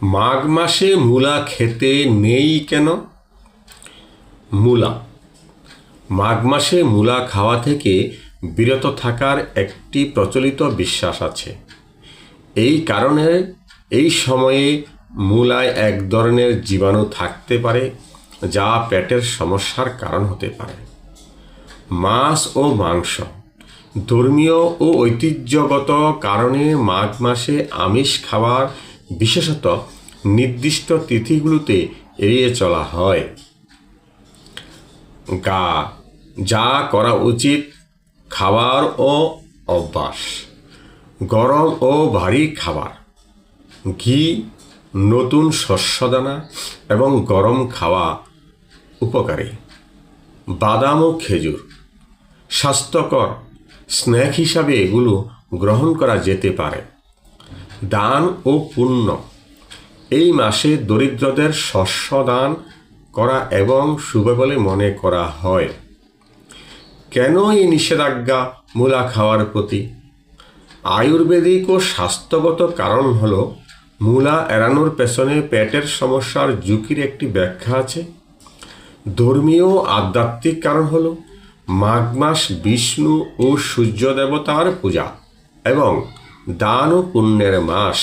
মাঘ মাসে মূলা খেতে নেই কেন? মূলা মাঘ মাসে মূলা খাওয়া থেকে বিরত থাকার একটি প্রচলিত বিশ্বাস আছে। এই কারণে এই সময়ে মূলায় এক ধরনের জীবাণু থাকতে পারে যা পেটের সমস্যার কারণ হতে পারে। মাছ ও মাংস ধর্মীয় ও ঐতিহ্যগত কারণে মাঘ মাসে আমিষ খাবার বিশেষত নির্দিষ্ট তিথিগুলোতে এড়িয়ে চলা হয়। যা করা উচিত খাবার ও অভ্যাস: গরম ও ভারী খাবার, ঘি, নতুন শস্যদানা এবং গরম খাওয়া উপকারী। বাদাম ও খেজুর স্বাস্থ্যকর স্ন্যাক হিসাবে এগুলো গ্রহণ করা যেতে পারে। দান ও পুণ্য এই মাসে দরিদ্রদের শস্য দান করা এবং শুভ বলে মনে করা হয়। কেন এই নিষেধাজ্ঞা মূলা খাওয়ার প্রতি? আয়ুর্বেদিক ও স্বাস্থ্যগত কারণ হল মূলা এড়ানোর পেছনে পেটের সমস্যার ঝুঁকির একটি ব্যাখ্যা আছে। ধর্মীয় আধ্যাত্মিক কারণ হল মাঘ মাস বিষ্ণু ও সূর্য দেবতার পূজা এবং দান ও পুণ্যের মাস,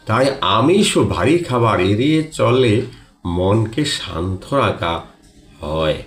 তাই আমিষ ও ভারী খাবার এড়িয়ে চললে মনকে শান্ত রাখা হয়।